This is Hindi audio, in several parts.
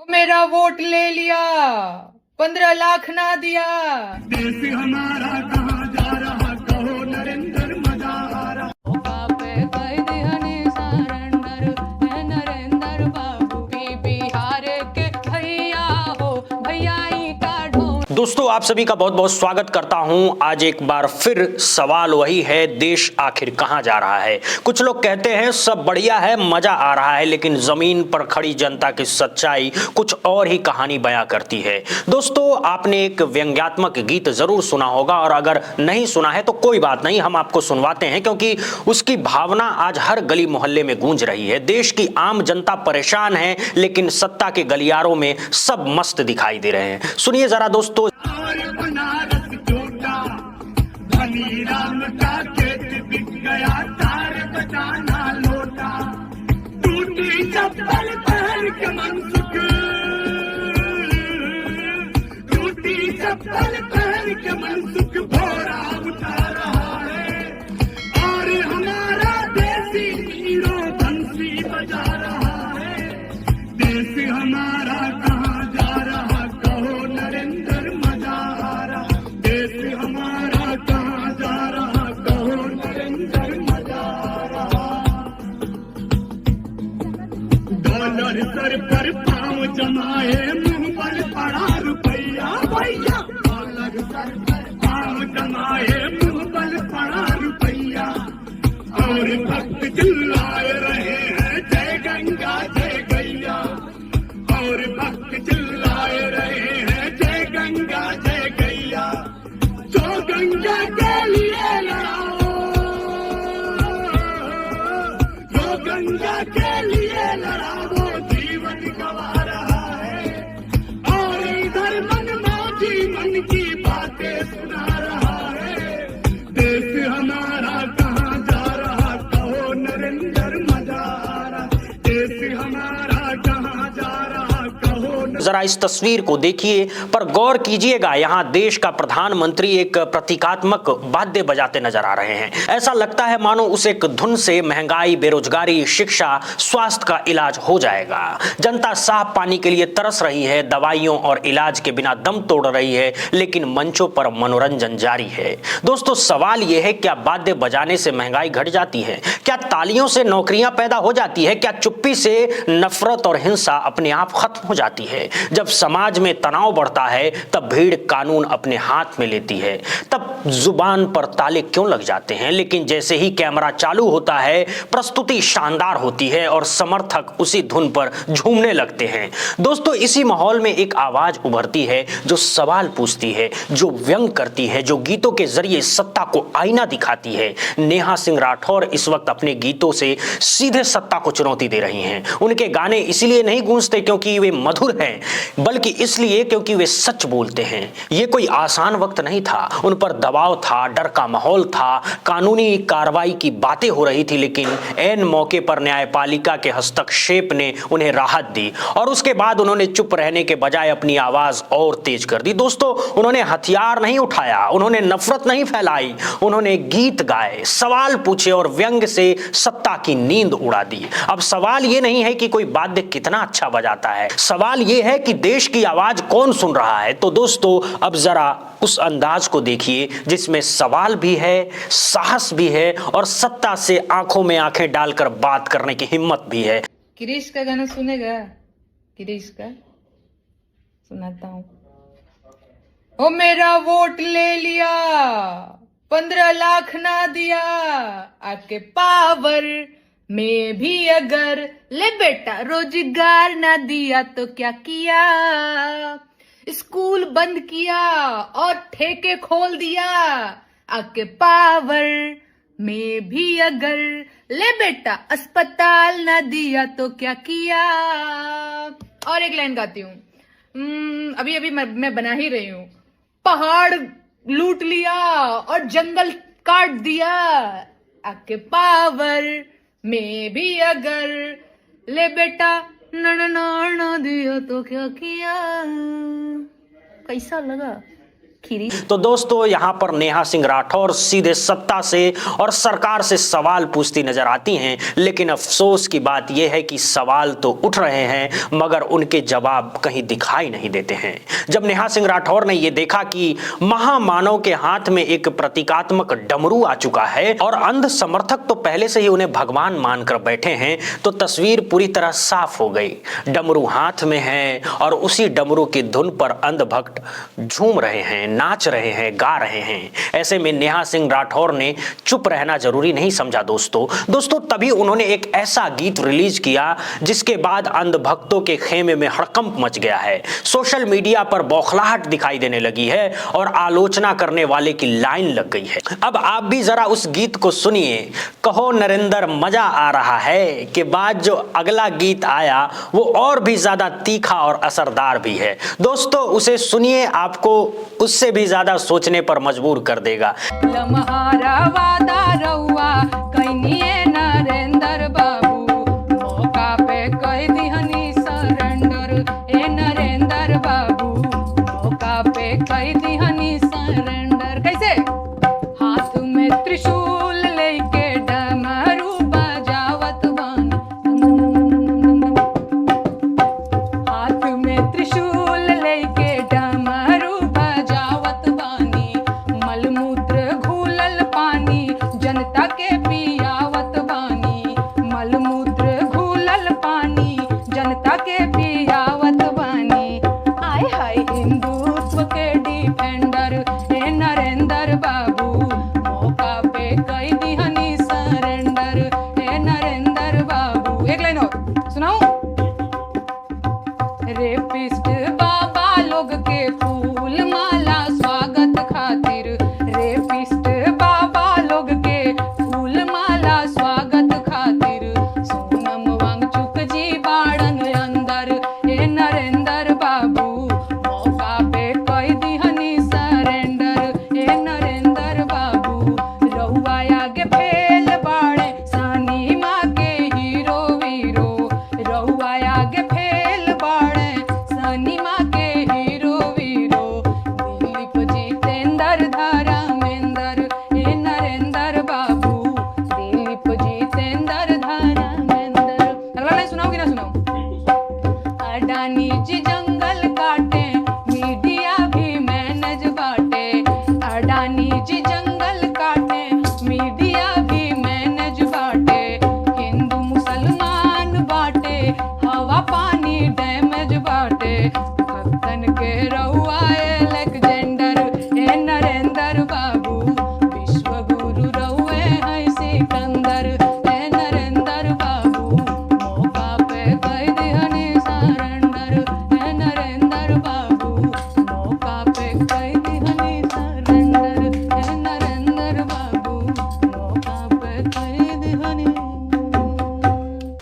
मेरा वोट ले लिया, 15 लाख ना दिया। देश हमारा कहाँ जा रहा, कहो नरेंद्र मजा आ रहा। नरेंद्र बाबू बिहार के भैया हो, भैया का ढोल। दोस्तों, आप सभी का बहुत बहुत स्वागत करता हूं। आज एक बार फिर सवाल वही है, देश आखिर कहां जा रहा है। कुछ लोग कहते हैं सब बढ़िया है, मजा आ रहा है, लेकिन जमीन पर खड़ी जनता की सच्चाई कुछ और ही कहानी बयां करती है। दोस्तों, आपने एक व्यंग्यात्मक गीत जरूर सुना होगा, और अगर नहीं सुना है तो कोई बात नहीं, हम आपको सुनवाते हैं, क्योंकि उसकी भावना आज हर गली मोहल्ले में गूंज रही है। देश की आम जनता परेशान है, लेकिन सत्ता के गलियारों में सब मस्त दिखाई दे रहे हैं। सुनिए जरा दोस्तों। और बनारस छोटा, धनी राम का खेत बिक गया, तार बजाना लोटा। टूटी चप्पल पहन के मनसुख, टूटी चप्पल पहन के मनसुख भोरा उठा रहा है। और हमारा देसी हीरो बंसी बजा रहा है। देश हमारा कहाँ जा रहा, कहो नरेंद्र मजा आ रहा। देश हमारा कहाँ जा रहा, कहो नरेंद्र मजा आ रहा। डॉलर सर पर पाँव जमाए, मुंह पर पड़ा रुपया भैया। डॉलर सर पर पाँव जमाए, मुंह पर पड़ा रुपया। और भक्त चिल्लाए रहे हैं जय गंगा जय गैया। और भक्त चिल्लाए रहे हैं जय गंगा जय गैया। जो गंगा के लिए लड़ाओ, जो गंगा के लिए लड़ाओ, जीवन गवा रहा है। और इधर मनमौजी मन की बातें सुना रहा है। देश हमारा कहाँ जा रहा, कहो नरेंद्र मजा आ रहा। देश हमारा कहाँ जा रहा, कहो। जरा इस तस्वीर को देखिए, पर गौर कीजिएगा, यहां देश का प्रधानमंत्री एक प्रतीकात्मक वाद्य बजाते नजर आ रहे हैं। ऐसा लगता है मानो उस एक धुन से महंगाई, बेरोजगारी, शिक्षा, स्वास्थ्य का इलाज हो जाएगा। जनता साफ पानी के लिए तरस रही है, दवाइयों और इलाज के बिना दम तोड़ रही है, लेकिन मंचों पर मनोरंजन जारी है। दोस्तों, सवाल यह है, क्या वाद्य बजाने से महंगाई घट जाती है? क्या तालियों से नौकरियां पैदा हो जाती है? क्या चुप्पी से नफरत और हिंसा अपने आप खत्म हो जाती है? जब समाज में तनाव बढ़ता है, तब भीड़ कानून अपने हाथ में लेती है। तब जुबान पर ताले क्यों लग जाते हैं? लेकिन जैसे ही कैमरा चालू होता है, प्रस्तुति शानदार होती है और समर्थक उसी धुन पर झूमने लगते हैं। दोस्तों, इसी माहौल में एक आवाज उभरती है जो सवाल पूछती है, जो व्यंग करती है, जो गीतों के जरिए सत्ता को आईना दिखाती है। नेहा सिंह राठौर इस वक्त अपने गीतों से सीधे सत्ता को चुनौती दे रही हैं। उनके गाने इसलिए नहीं गूंजते क्योंकि वे मधुर हैं, बल्कि इसलिए क्योंकि वे सच बोलते हैं। ये कोई आसान वक्त नहीं था, उन पर दबाव था, डर का माहौल था, कानूनी कार्रवाई की बातें हो रही थी, लेकिन ऐन मौके पर न्यायपालिका के हस्तक्षेप ने उन्हें राहत दी, और उसके बाद उन्होंने चुप रहने के बजाय अपनी आवाज और तेज कर दी। दोस्तों, उन्होंने हथियार नहीं उठाया, उन्होंने नफरत नहीं फैलाई, उन्होंने गीत गाए, सवाल पूछे और व्यंग से सत्ता की नींद उड़ा दी। अब सवाल ये नहीं है कि कोई वाद्य कितना अच्छा बजाता है, सवाल ये है कि देश की आवाज कौन सुन रहा है। तो दोस्तों, अब जरा उस अंदाज को देखिए जिसमें सवाल भी है, साहस भी है, और सत्ता से आंखों में आंखें डालकर बात करने की हिम्मत भी है। क्रिश का गाना सुनेगा? क्रिश का सुनाता हूँ। ओ मेरा वोट ले लिया, 15 लाख ना दिया। आके पावर में भी अगर ले बेटा रोजगार ना दिया तो क्या किया? स्कूल बंद किया और ठेके खोल दिया। आके पावर में भी अगर ले बेटा अस्पताल ना दिया तो क्या किया? और एक लाइन गाती हूँ, अभी अभी मैं बना ही रही हूँ। पहाड़ लूट लिया और जंगल काट दिया। आके पावर में भी अगर ले बेटा ना दिया तो क्या किया? कैसा लगा? खीरी। तो दोस्तों यहाँ पर नेहा सिंह राठौर सीधे सत्ता से और सरकार से सवाल पूछती नजर आती हैं, लेकिन अफसोस की बात यह है कि सवाल तो उठ रहे हैं मगर उनके जवाब कहीं दिखाई नहीं देते हैं। जब नेहा सिंह राठौर ने यह देखा कि महामानव के हाथ में एक प्रतीकात्मक डमरू आ चुका है और अंध समर्थक तो पहले से ही उन्हें भगवान मानकर बैठे हैं, तो तस्वीर पूरी तरह साफ हो गई। डमरू हाथ में है और उसी डमरू की धुन पर अंध भक्त झूम रहे हैं, नाच रहे हैं, गा रहे हैं। ऐसे में नेहा सिंह राठौर ने चुप रहना जरूरी नहीं समझा दोस्तों तभी उन्होंने एक ऐसा गीत रिलीज किया जिसके बाद अंध भक्तों के खेमे में हड़कंप मच गया है। सोशल मीडिया पर बौखलाहट दिखाई देने लगी है और आलोचना करने वाले की लाइन लग गई है। अब आप भी जरा उस गीत को सुनिए, कहो नरेंद्र मजा आ रहा है, के बाद जो अगला गीत आया वो और भी ज्यादा तीखा और असरदार भी है। दोस्तों उसे सुनिए, आपको उससे भी ज्यादा सोचने पर मजबूर कर देगा। लम्हारा वादा रउआ कइनिए नरेंद्र बाबू, मौका पे कह दिहनी सरेंडर। ए नरेंद्र बाबू मौका पे कह दिहनी सरेंडर। कैसे? हाथ में त्रिशूल लेके डमरू बजावत बानी, हाथ में त्रिशूल लेके डमरू बजावत बानी, मलमूत्र घूलल पानी जनता के पियावत बानी, मलमूत्र घूलल पानी जनता के पियावत बानी। आय हाय हिंदुत्व के डिफेंडर ए नरेंद्र बाबू, मौका पे कह दिहनी सरेंडर। ए नरेंद्र बाबू। एक लाइन और सुनाऊं? रेपिस्ट बाबा लोग के फूल माला स्वागत खातिर, रेपिस्ट बाबा लोग के फूल माला स्वागत खातिर, सोनम वांगचुक जी बाड़न अंदर। ए नरेंद्र बाबू मौका पे कह दिहनी सरेंडर। ए नरेंद्र बाबू रउआ आगे फेल बाड़े सनीमा के हीरो वीरो, रउआ आगे फेल बाड़े सनीमा के हीरो वीरो, दिलीप जितेंद्र धर्मेंद्र। ए नरेंद्र बाबू दिलीप जितेंद्र धर्मेंद्र। अगला लाइन सुनाओ कि ना सुनाओ? अडानी जी जंगल काटे मीडिया भी मैनेज बाटे, अडानी जी जंगल काटे मीडिया भी मैनेज बाटे, हिंदू मुसलमान बाटे हवा पानी डैमेज बाटे, भक्तन के रउआ एलेक्जेंडर। ए नरेंद्र बाबू विश्व गुरु रउए हैं सिकंदर। ए नरेंद्र बाबू मौका पे कह दिहनी सरेंडर। ए नरेंद्र बाबू मौका पे कह दिहनी सरेंडर। ए नरेंद्र बाबू मौका पे कह दिहनी।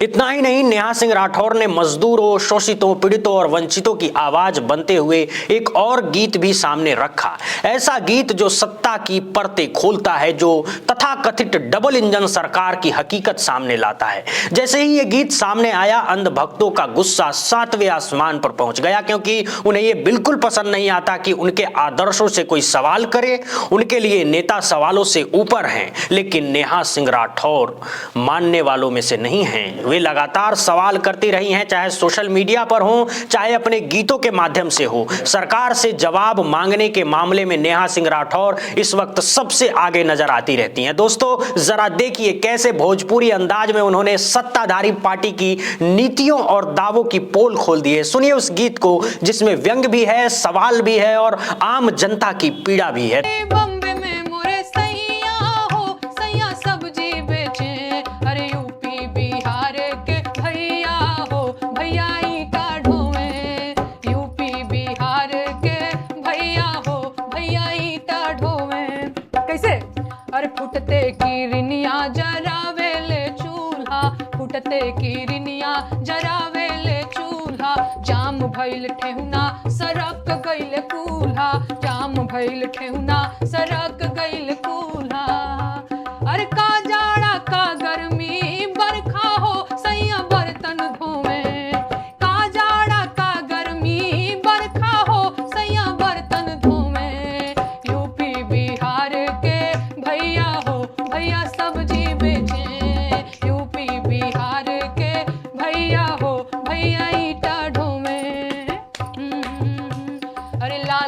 इतना ही नहीं, नेहा सिंह राठौर ने मजदूरों, शोषितों, पीड़ितों और वंचितों की आवाज बनते हुए एक और गीत भी सामने रखा। ऐसा गीत जो सत्ता की परतें खोलता है, जो तथाकथित डबल इंजन सरकार की हकीकत सामने लाता है। जैसे ही ये गीत सामने आया, अंध भक्तों का गुस्सा 7वें आसमान पर पहुंच गया, क्योंकि उन्हें ये बिल्कुल पसंद नहीं आता कि उनके आदर्शों से कोई सवाल करे। उनके लिए नेता सवालों से ऊपर हैं, लेकिन नेहा सिंह राठौर मानने वालों में से नहीं हैं। वे लगातार सवाल करती रही हैं, चाहे सोशल मीडिया पर हो, चाहे अपने गीतों के माध्यम से हो। सरकार से जवाब मांगने के मामले में नेहा सिंह राठौर इस वक्त सबसे आगे नजर आती रहती हैं। दोस्तों जरा देखिए कैसे भोजपुरी अंदाज में उन्होंने सत्ताधारी पार्टी की नीतियों और दावों की पोल खोल दी है। सुनिए उस गीत को, जिसमें व्यंग भी है, सवाल भी है और आम जनता की पीड़ा भी है। बम्बे में मोरे सैया हो, सैया सब्जी बेचे, अरे यूपी बिहार के भैया हो, भैया ईटा ढोवे, यूपी बिहार के भैया हो, भैया ईटा ढोवे। कैसे? अरे फुटते किरनिया जरावेले चूल्हा, फुटते किरनिया जरावेले चूल्हा, जाम भइल ठेहुना सरक गइल कूल्हा, जाम भइल ठेहुना सरक गइल कूल्हा। अरे का जाड़ा का गर्मी बरखा हो, सैया बर्तन धोवे, का जाड़ा का गर्मी बरखा हो, सैया बर्तन धोवे।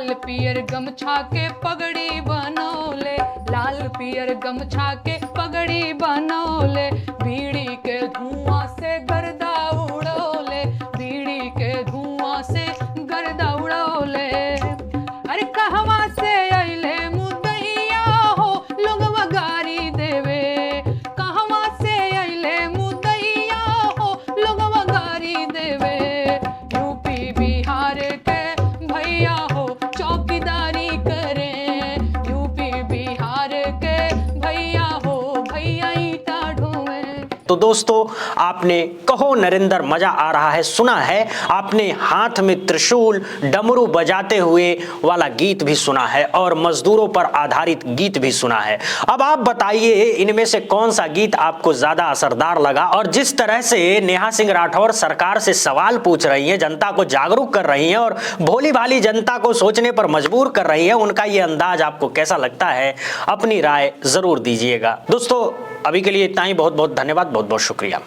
लाल पियर गमछा के पगड़ी बनौले, लाल पियर गमछा के पगड़ी बनौले, बीड़ी के धुआं से गर्दा उड़ौले, बीड़ी के धुआं से गर्दा उड़ौले। अरे कहवा से अइले मुदैया हो लोगवा गारी देवे, कहवा से अइले मुदैया हो लोगवा गारी देवे। यूपी बिहार के भैया हो चौकीदारी करें, यूपी बिहार के भैया हो भैया ईटा ढोवे। तो दोस्तों, आपने कहो नरेंद्र मजा आ रहा है सुना है, आपने हाथ में त्रिशूल डमरू बजाते हुए वाला गीत भी सुना है और मजदूरों पर आधारित गीत भी सुना है। अब आप बताइए इनमें से कौन सा गीत आपको ज्यादा असरदार लगा। और जिस तरह से नेहा सिंह राठौर सरकार से सवाल पूछ रही हैं, जनता को जागरूक कर रही हैं और भोली भाली जनता को सोचने पर मजबूर कर रही हैं, उनका ये अंदाज आपको कैसा लगता है, अपनी राय जरूर दीजिएगा। दोस्तों, अभी के लिए इतना ही। बहुत बहुत धन्यवाद, बहुत बहुत शुक्रिया।